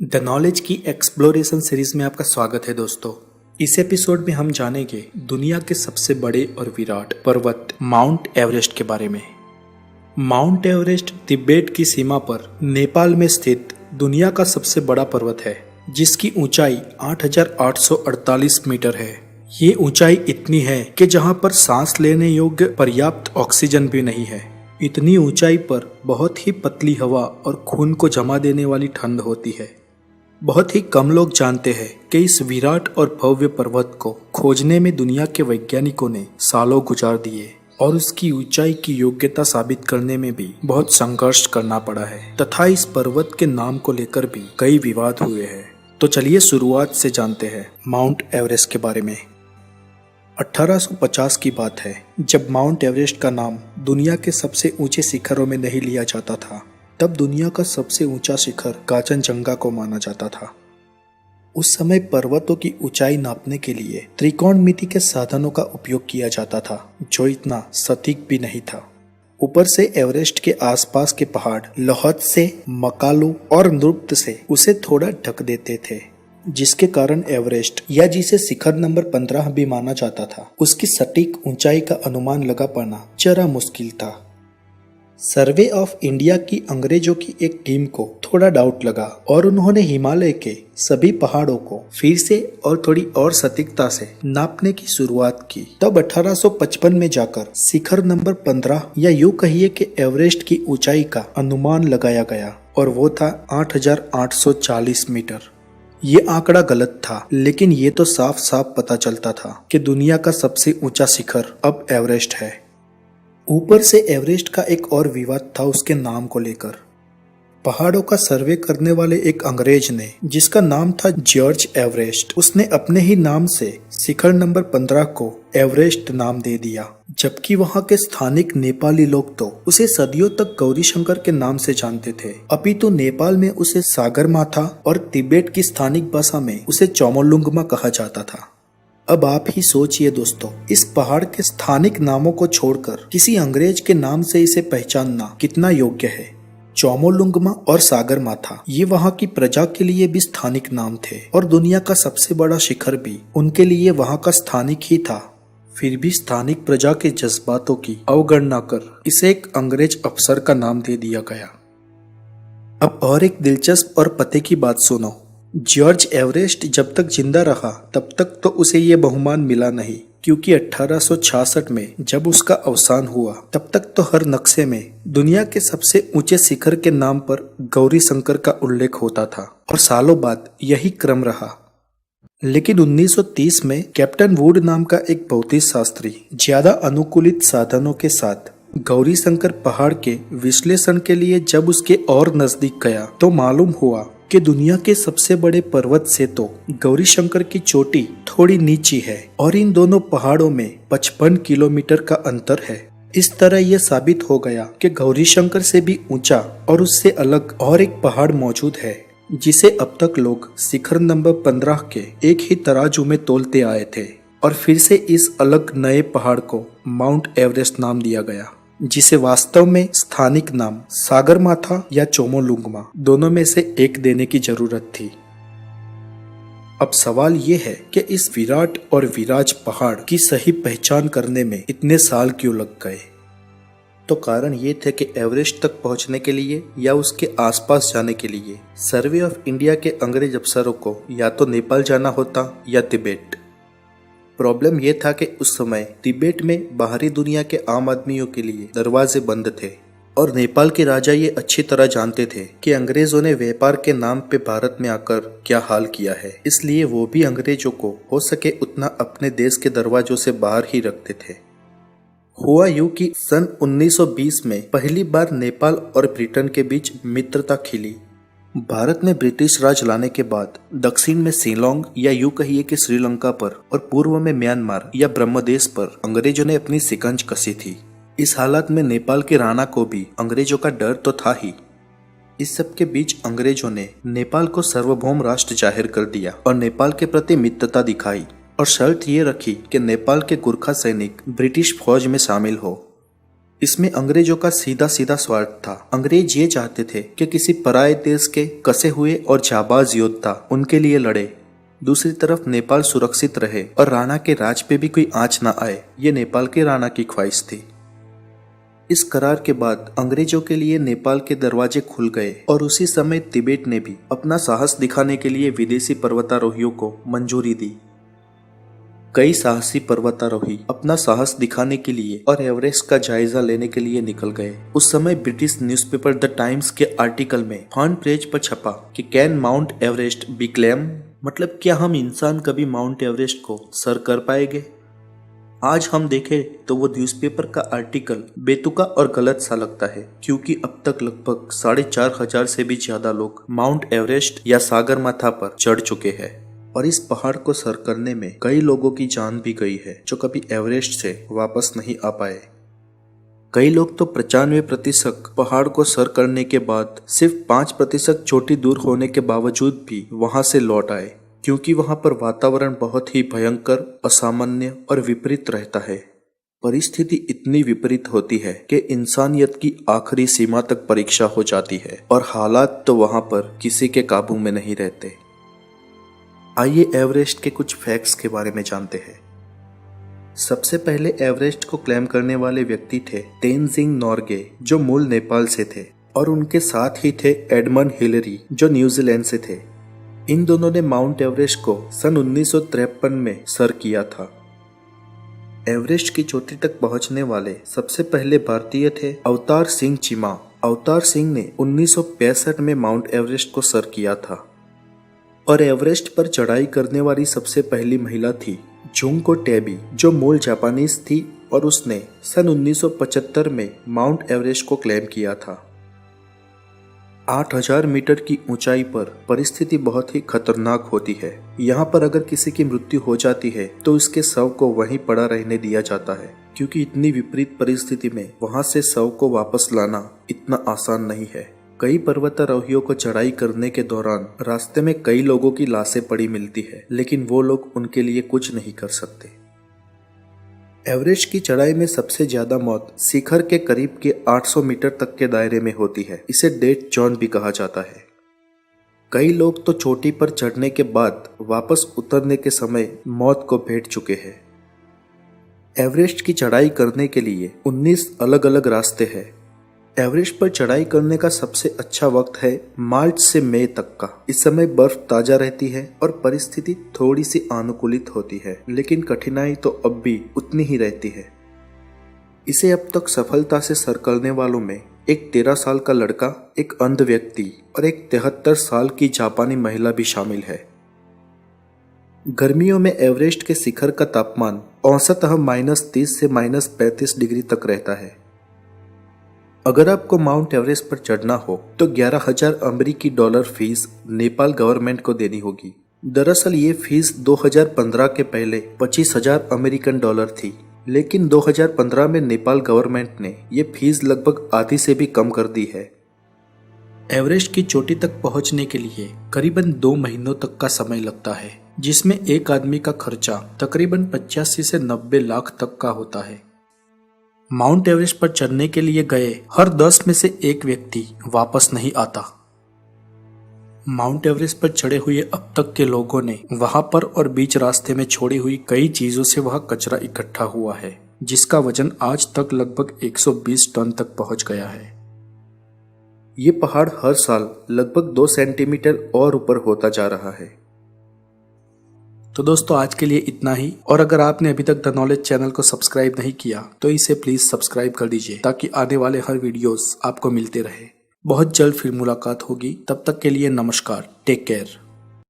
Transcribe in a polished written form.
The knowledge की exploration series में आपका स्वागत है दोस्तों। इस एपिसोड में हम जानेंगे दुनिया के सबसे बड़े और विराट पर्वत माउंट एवरेस्ट के बारे में। माउंट एवरेस्ट तिब्बत की सीमा पर नेपाल में स्थित दुनिया का सबसे बड़ा पर्वत है, जिसकी ऊंचाई 8,848 मीटर है। ये ऊंचाई इतनी है कि जहां पर सांस लेने योग्य पर्याप्त ऑक्सीजन भी नहीं है। इतनी ऊंचाई पर बहुत ही पतली हवा और खून को जमा देने वाली ठंड होती है। बहुत ही कम लोग जानते हैं कि इस विराट और भव्य पर्वत को खोजने में दुनिया के वैज्ञानिकों ने सालों गुजार दिए और उसकी ऊंचाई की योग्यता साबित करने में भी बहुत संघर्ष करना पड़ा है तथा इस पर्वत के नाम को लेकर भी कई विवाद हुए हैं। तो चलिए शुरुआत से जानते हैं माउंट एवरेस्ट के बारे में। 1850 की बात है, जब माउंट एवरेस्ट का नाम दुनिया के सबसे ऊंचे शिखरों में नहीं लिया जाता था। तब दुनिया का सबसे ऊंचा शिखर कांचनजंगा को माना जाता था। उस समय पर्वतों की ऊंचाई नापने के लिए त्रिकोणमिति के साधनों का उपयोग किया जाता था, जो इतना सटीक भी नहीं था। ऊपर से एवरेस्ट के आसपास के पहाड़ लोहत से, मकालू और नृत्य से उसे थोड़ा ढक देते थे, जिसके कारण एवरेस्ट या जिसे शिखर नंबर 15 भी माना जाता था, उसकी सटीक ऊंचाई का अनुमान लगा पाना जरा मुश्किल था। सर्वे ऑफ इंडिया की अंग्रेजों की एक टीम को थोड़ा डाउट लगा और उन्होंने हिमालय के सभी पहाड़ों को फिर से और थोड़ी और सटीकता से नापने की शुरुआत की। तब 1855 में जाकर शिखर नंबर 15 या यूं कहिए कि एवरेस्ट की ऊंचाई का अनुमान लगाया गया और वो था 8,840 मीटर। ये आंकड़ा गलत था, लेकिन ये तो साफ साफ पता चलता था कि दुनिया का सबसे ऊंचा शिखर अब एवरेस्ट है। ऊपर से एवरेस्ट का एक और विवाद था उसके नाम को लेकर। पहाड़ों का सर्वे करने वाले एक अंग्रेज ने, जिसका नाम था जॉर्ज एवरेस्ट, उसने अपने ही नाम से शिखर नंबर 15 को एवरेस्ट नाम दे दिया, जबकि वहां के स्थानिक नेपाली लोग तो उसे सदियों तक गौरीशंकर के नाम से जानते थे। अपितु नेपाल में उसे सागरमाथा और तिब्बत की स्थानिक भाषा में उसे चोमोलुंगमा कहा जाता था। अब आप ही सोचिए दोस्तों, इस पहाड़ के स्थानिक नामों को छोड़कर किसी अंग्रेज के नाम से इसे पहचानना कितना योग्य है। चोमोलुंगमा और सागरमाथा ये वहाँ की प्रजा के लिए भी स्थानिक नाम थे और दुनिया का सबसे बड़ा शिखर भी उनके लिए वहाँ का स्थानिक ही था। फिर भी स्थानिक प्रजा के जज्बातों की अवगणना कर इसे एक अंग्रेज अफसर का नाम दे दिया गया। अब और एक दिलचस्प और पते की बात सुनो। जॉर्ज एवरेस्ट जब तक जिंदा रहा तब तक तो उसे ये बहुमान मिला नहीं, क्योंकि 1866 में जब उसका अवसान हुआ तब तक तो हर नक्शे में दुनिया के सबसे ऊंचे शिखर के नाम पर गौरी शंकर का उल्लेख होता था और सालों बाद यही क्रम रहा। लेकिन 1930 में कैप्टन वुड नाम का एक भौतिक शास्त्री ज्यादा अनुकूलित साधनों के साथ गौरी शंकर पहाड़ के विश्लेषण के लिए जब उसके और नजदीक गया तो मालूम हुआ कि दुनिया के सबसे बड़े पर्वत से तो गौरी शंकर की चोटी थोड़ी नीची है और इन दोनों पहाड़ों में 55 किलोमीटर का अंतर है। इस तरह यह साबित हो गया कि गौरी शंकर से भी ऊंचा और उससे अलग और एक पहाड़ मौजूद है, जिसे अब तक लोग शिखर नंबर 15 के एक ही तराजू में तोलते आए थे और फिर से इस अलग नए पहाड़ को माउंट एवरेस्ट नाम दिया गया, जिसे वास्तव में स्थानिक नाम सागरमाथा या चोमोलुंगमा दोनों में से एक देने की जरूरत थी। अब सवाल ये है कि इस विराट और विराज पहाड़ की सही पहचान करने में इतने साल क्यों लग गए। तो कारण ये थे कि एवरेस्ट तक पहुंचने के लिए या उसके आसपास जाने के लिए सर्वे ऑफ इंडिया के अंग्रेज अफसरों को या तो नेपाल जाना होता या तिब्बत। प्रॉब्लम यह था कि उस समय तिब्बत में बाहरी दुनिया के आम आदमियों के लिए दरवाजे बंद थे और नेपाल के राजा ये अच्छी तरह जानते थे कि अंग्रेजों ने व्यापार के नाम पे भारत में आकर क्या हाल किया है, इसलिए वो भी अंग्रेजों को हो सके उतना अपने देश के दरवाजों से बाहर ही रखते थे। हुआ यूं कि सन 1920 में पहली बार नेपाल और ब्रिटेन के बीच मित्रता खिली। भारत में ब्रिटिश राज लाने के बाद दक्षिण में शिलोंग या यूं कहिए कि श्रीलंका पर और पूर्व में म्यांमार या ब्रह्मदेश पर अंग्रेजों ने अपनी शिकंज कसी थी। इस हालत में नेपाल के राणा को भी अंग्रेजों का डर तो था ही। इस सब के बीच अंग्रेजों ने नेपाल को सार्वभौम राष्ट्र जाहिर कर दिया और नेपाल के प्रति मित्रता दिखाई और शर्त ये रखी कि नेपाल के गोरखा सैनिक ब्रिटिश फौज में शामिल हो। इसमें अंग्रेजों का सीधा सीधा स्वार्थ था। अंग्रेज ये चाहते थे कि किसी पराये देश के कसे हुए और जाबाज योद्धा उनके लिए लड़े। दूसरी तरफ नेपाल सुरक्षित रहे और राणा के राज पे भी कोई आंच न आए, ये नेपाल के राणा की ख्वाहिश थी। इस करार के बाद अंग्रेजों के लिए नेपाल के दरवाजे खुल गए और उसी समय तिब्बत ने भी अपना साहस दिखाने के लिए विदेशी पर्वतारोहियों को मंजूरी दी। कई साहसी पर्वतारोही अपना साहस दिखाने के लिए और एवरेस्ट का जायजा लेने के लिए निकल गए। उस समय ब्रिटिश न्यूज़पेपर द टाइम्स के आर्टिकल में फ्रंट पेज पर छपा कि can mount Everest B claim, मतलब क्या हम इंसान कभी माउंट एवरेस्ट को सर कर पाएंगे। आज हम देखें तो वो न्यूज़पेपर का आर्टिकल बेतुका और गलत सा लगता है, क्योंकि अब तक लगभग 4,500 से भी ज्यादा लोग माउंट एवरेस्ट या सागरमाथा पर चढ़ चुके हैं और इस पहाड़ को सर करने में कई लोगों की जान भी गई है जो कभी एवरेस्ट से वापस नहीं आ पाए। कई लोग तो 95% पहाड़ को सर करने के बाद सिर्फ 5% चोटी दूर होने के बावजूद भी वहां से लौट आए, क्योंकि वहां पर वातावरण बहुत ही भयंकर, असामान्य और विपरीत रहता है। परिस्थिति इतनी विपरीत होती है कि इंसानियत की आखिरी सीमा तक परीक्षा हो जाती है और हालात तो वहां पर किसी के काबू में नहीं रहते। आइए एवरेस्ट के कुछ फैक्ट्स के बारे में जानते हैं। सबसे पहले एवरेस्ट को क्लेम करने वाले व्यक्ति थे तेनजिंग नोर्गे, जो मूल नेपाल से थे, और उनके साथ ही थे एडमंड हिलरी, जो न्यूजीलैंड से थे। इन दोनों ने माउंट एवरेस्ट को सन 1953 में सर किया था। एवरेस्ट की चोटी तक पहुंचने वाले सबसे पहले भारतीय थे अवतार सिंह चिमा। अवतार सिंह ने 1965 में माउंट एवरेस्ट को सर किया था और एवरेस्ट पर चढ़ाई करने वाली सबसे पहली महिला थी जुंको टेबी, जो मूल जापानीज थी और उसने सन 1975 में माउंट एवरेस्ट को क्लेम किया था। 8,000 मीटर की ऊंचाई पर परिस्थिति बहुत ही खतरनाक होती है। यहाँ पर अगर किसी की मृत्यु हो जाती है तो उसके शव को वहीं पड़ा रहने दिया जाता है, क्योंकि इतनी विपरीत परिस्थिति में वहां से शव को वापस लाना इतना आसान नहीं है। कई पर्वतारोहियों को चढ़ाई करने के दौरान रास्ते में कई लोगों की लाशें पड़ी मिलती है, लेकिन वो लोग उनके लिए कुछ नहीं कर सकते। एवरेस्ट की चढ़ाई में सबसे ज्यादा मौत शिखर के करीब के 800 मीटर तक के दायरे में होती है। इसे डेथ जोन भी कहा जाता है। कई लोग तो चोटी पर चढ़ने के बाद वापस उतरने के समय मौत को भेंट चुके हैं। एवरेस्ट की चढ़ाई करने के लिए 19 अलग अलग रास्ते हैं। एवरेस्ट पर चढ़ाई करने का सबसे अच्छा वक्त है मार्च से मई तक का। इस समय बर्फ ताजा रहती है और परिस्थिति थोड़ी सी अनुकूलित होती है, लेकिन कठिनाई तो अब भी उतनी ही रहती है। इसे अब तक सफलता से सर करने वालों में एक 13 साल का लड़का, एक अंध व्यक्ति और एक 73 साल की जापानी महिला भी शामिल है। गर्मियों में एवरेस्ट के शिखर का तापमान औसतः -30 से -35 डिग्री तक रहता है। अगर आपको माउंट एवरेस्ट पर चढ़ना हो तो 11,000 अमेरिकी डॉलर फीस नेपाल गवर्नमेंट को देनी होगी। दरअसल ये फीस 2015 के पहले 25,000 अमेरिकन डॉलर थी, लेकिन 2015 में नेपाल गवर्नमेंट ने ये फीस लगभग आधी से भी कम कर दी है। एवरेस्ट की चोटी तक पहुंचने के लिए करीबन 2 महीनों तक का समय लगता है, जिसमें एक आदमी का खर्चा तकरीबन 85 से 90 लाख तक का होता है। माउंट एवरेस्ट पर चढ़ने के लिए गए हर 10 में से एक व्यक्ति वापस नहीं आता। माउंट एवरेस्ट पर चढ़े हुए अब तक के लोगों ने वहां पर और बीच रास्ते में छोड़ी हुई कई चीजों से वहां कचरा इकट्ठा हुआ है, जिसका वजन आज तक लगभग 120 टन तक पहुंच गया है। ये पहाड़ हर साल लगभग 2 सेंटीमीटर और ऊपर होता जा रहा है। तो दोस्तों आज के लिए इतना ही, और अगर आपने अभी तक द नॉलेज चैनल को सब्सक्राइब नहीं किया तो इसे प्लीज सब्सक्राइब कर दीजिए, ताकि आने वाले हर वीडियोस आपको मिलते रहे। बहुत जल्द फिर मुलाकात होगी, तब तक के लिए नमस्कार, टेक केयर।